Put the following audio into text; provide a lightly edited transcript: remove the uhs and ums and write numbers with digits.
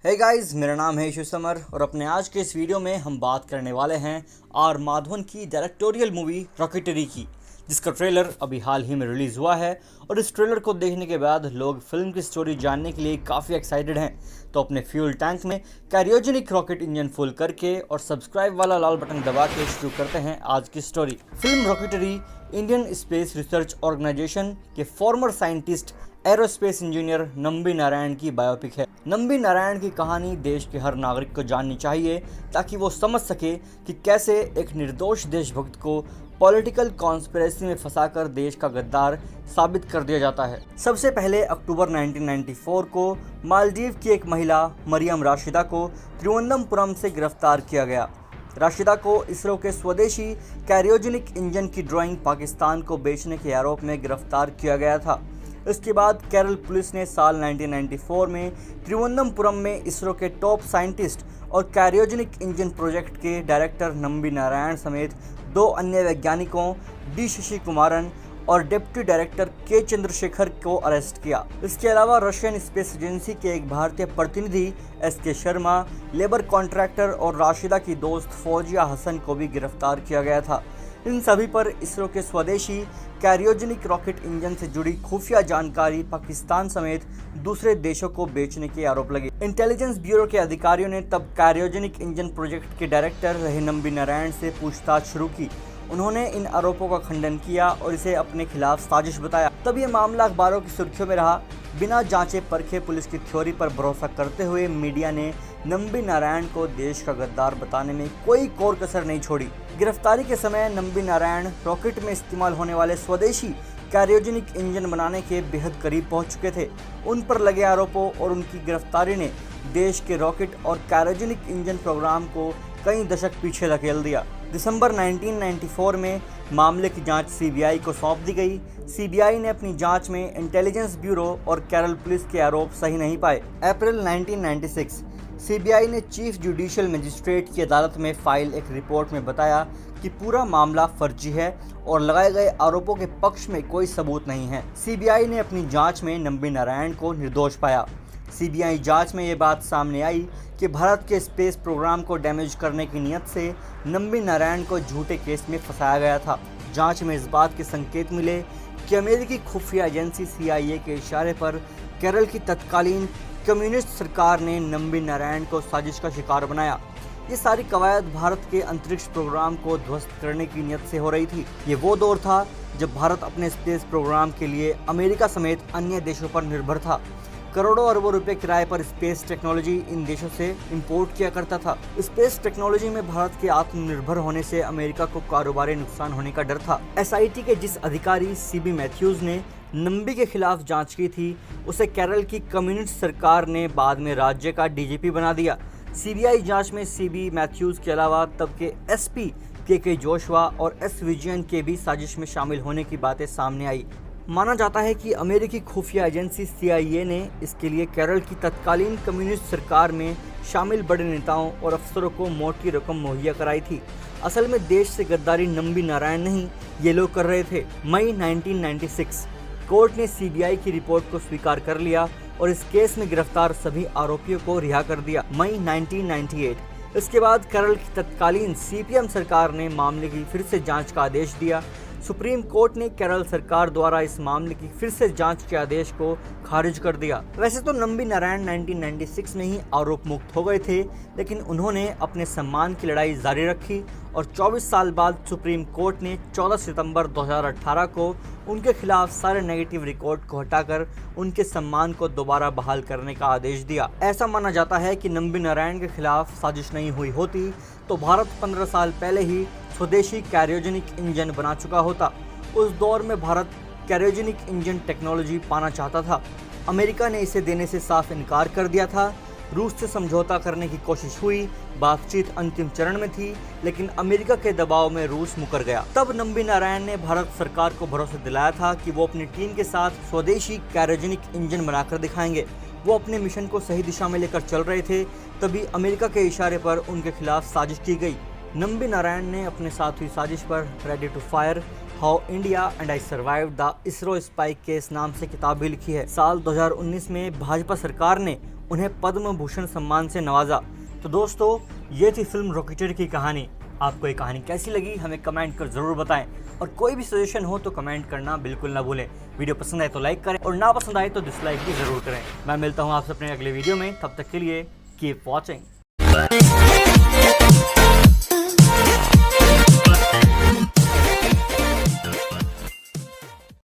Hey guys, मेरा नाम है यशु समर और अपने आज के इस वीडियो में हम बात करने वाले हैं आर माधवन की डायरेक्टोरियल मूवी रॉकेटरी की, जिसका ट्रेलर अभी हाल ही में रिलीज़ हुआ है। और इस ट्रेलर को देखने के बाद लोग फिल्म की स्टोरी जानने के लिए काफ़ी एक्साइटेड हैं। तो अपने फ्यूल टैंक में क्रायोजेनिक रॉकेट इंजन फुल करके और सब्सक्राइब वाला लाल बटन दबा के शुरू करते हैं आज की story. Film Rocketry Indian Space Research Organisation के former scientist aerospace engineer Nambi Narayan की बायोपिक है। नंबी नारायण की कहानी देश के हर नागरिक को जाननी चाहिए ताकि वो समझ सके कि कैसे एक निर्दोष देशभक्त को पॉलिटिकल कॉन्स्पिरेसी में फंसाकर देश का गद्दार साबित कर दिया जाता है। सबसे पहले अक्टूबर 1994 को मालदीव की एक महिला मरियम राशिदा को तिरुवनंतपुरम से गिरफ्तार किया गया। राशिदा को इसरो के स्वदेशी क्रायोजेनिक इंजन की ड्राइंग पाकिस्तान को बेचने के आरोप में गिरफ्तार किया गया था। इसके बाद केरल पुलिस ने साल 1994 में तिरुवनंतपुरम में इसरो के टॉप साइंटिस्ट और क्रायोजेनिक इंजन प्रोजेक्ट के डायरेक्टर नंबी नारायण समेत 2 अन्य वैज्ञानिकों डी शशि कुमारन और डिप्टी डायरेक्टर के चंद्रशेखर को अरेस्ट किया। इसके अलावा रशियन स्पेस एजेंसी के एक भारतीय प्रतिनिधि SK शर्मा, लेबर कॉन्ट्रैक्टर और राशिदा की दोस्त फौजिया हसन को भी गिरफ्तार किया गया था। इन सभी पर इसरो के स्वदेशी क्रायोजेनिक रॉकेट इंजन से जुड़ी खुफिया जानकारी पाकिस्तान समेत दूसरे देशों को बेचने के आरोप लगे। इंटेलिजेंस ब्यूरो के अधिकारियों ने तब क्रायोजेनिक इंजन प्रोजेक्ट के डायरेक्टर रहे नंबी नारायण से पूछताछ शुरू की। उन्होंने इन आरोपों का खंडन किया और इसे अपने खिलाफ साजिश बताया। तब ये मामला अखबारों की सुर्खियों में रहा। बिना जांचे परखे पुलिस की थ्योरी पर भरोसा करते हुए मीडिया ने नंबी नारायण को देश का गद्दार बताने में कोई कोर कसर नहीं छोड़ी। गिरफ्तारी के समय नंबी नारायण रॉकेट में इस्तेमाल होने वाले स्वदेशी क्रायोजेनिक इंजन बनाने के बेहद करीब पहुंच चुके थे। उन पर लगे आरोपों और उनकी गिरफ्तारी ने देश के रॉकेट और क्रायोजेनिक इंजन प्रोग्राम को कई दशक पीछे धकेल दिया। दिसंबर 1994 में मामले की जांच CBI को सौंप दी गई। CBI ने अपनी जांच में इंटेलिजेंस ब्यूरो और केरल पुलिस के आरोप सही नहीं पाए। अप्रैल 1996 CBI ने चीफ जुडिशियल मजिस्ट्रेट की अदालत में फाइल एक रिपोर्ट में बताया कि पूरा मामला फर्जी है और लगाए गए आरोपों के पक्ष में कोई सबूत नहीं है। CBI ने अपनी जांच में नंबी नारायण को निर्दोष पाया। CBI जांच में ये बात सामने आई कि भारत के स्पेस प्रोग्राम को डैमेज करने की नीयत से नंबी नारायण को झूठे केस में फंसाया गया था। जांच में इस बात के संकेत मिले कि अमेरिकी खुफिया एजेंसी CIA के इशारे पर केरल की तत्कालीन कम्युनिस्ट सरकार ने नंबी नारायण को साजिश का शिकार बनाया। ये सारी कवायद भारत के अंतरिक्ष प्रोग्राम को ध्वस्त करने की नीयत से हो रही थी। ये वो दौर था जब भारत अपने स्पेस प्रोग्राम के लिए अमेरिका समेत अन्य देशों पर निर्भर था। करोड़ों अरबों रुपए किराए पर स्पेस टेक्नोलॉजी इन देशों से इंपोर्ट किया करता था। स्पेस टेक्नोलॉजी में भारत के आत्मनिर्भर होने से अमेरिका को कारोबारी नुकसान होने का डर था। SIT के जिस अधिकारी CB मैथ्यूज ने नंबी के खिलाफ जांच की थी, उसे केरल की कम्युनिस्ट सरकार ने बाद में राज्य का DGP बना दिया। CBI जांच में CB मैथ्यूज के अलावा तब के SP KK जोशवा और S विजयन के भी साजिश में शामिल होने की बातें सामने आई। माना जाता है कि अमेरिकी खुफिया एजेंसी CIA ने इसके लिए केरल की तत्कालीन कम्युनिस्ट सरकार में शामिल बड़े नेताओं और अफसरों को मोटी रकम मुहैया कराई थी। असल में देश से गद्दारी नंबी नारायण नहीं, ये लोग कर रहे थे। मई 1996 कोर्ट ने CBI की रिपोर्ट को स्वीकार कर लिया और इस केस में गिरफ्तार सभी आरोपियों को रिहा कर दिया। मई 1998 इसके बाद केरल की तत्कालीन CPM सरकार ने मामले की फिर से जांच का आदेश दिया। सुप्रीम कोर्ट ने केरल सरकार द्वारा इस मामले की फिर से जांच के आदेश को खारिज कर दिया। वैसे तो नंबी नारायण 1996 में ही आरोप मुक्त हो गए थे, लेकिन उन्होंने अपने सम्मान की लड़ाई जारी रखी और 24 साल बाद सुप्रीम कोर्ट ने 14 सितंबर 2018 को उनके खिलाफ सारे नेगेटिव रिकॉर्ड को हटाकर उनके सम्मान को दोबारा बहाल करने का आदेश दिया। ऐसा माना जाता है कि नंबी नारायण के खिलाफ साजिश नहीं हुई होती तो भारत 15 साल पहले ही स्वदेशी क्रायोजेनिक इंजन बना चुका होता। उस दौर में भारत क्रायोजेनिक इंजन टेक्नोलॉजी पाना चाहता था। अमेरिका ने इसे देने से साफ इनकार कर दिया था। रूस से समझौता करने की कोशिश हुई, बातचीत अंतिम चरण में थी, लेकिन अमेरिका के दबाव में रूस मुकर गया। तब नंबी नारायण ने भारत सरकार को भरोसा दिलाया था कि वो अपनी टीम के साथ स्वदेशी क्रायोजेनिक इंजन बनाकर दिखाएंगे। वो अपने मिशन को सही दिशा में लेकर चल रहे थे, तभी अमेरिका के इशारे पर उनके खिलाफ साजिश की गई। नंबी नारायण ने अपने साथ हुई साजिश पर ready to fire, how India and I survived the ISRO spy case नाम से किताब भी लिखी है। साल 2019 में भाजपा सरकार ने उन्हें पद्म भूषण सम्मान से नवाजा। तो दोस्तों, ये थी फिल्म रॉकेटरी की कहानी। आपको ये कहानी कैसी लगी हमें कमेंट कर ज़रूर बताएं, और कोई भी सजेशन हो तो कमेंट करना बिल्कुल ना भूलें। वीडियो पसंद आए तो लाइक करें और ना पसंद आए तो डिसलाइक भी ज़रूर करें। मैं मिलता हूँ आपसे अपने अगले वीडियो में, तब तक के लिए कीप वॉचिंग।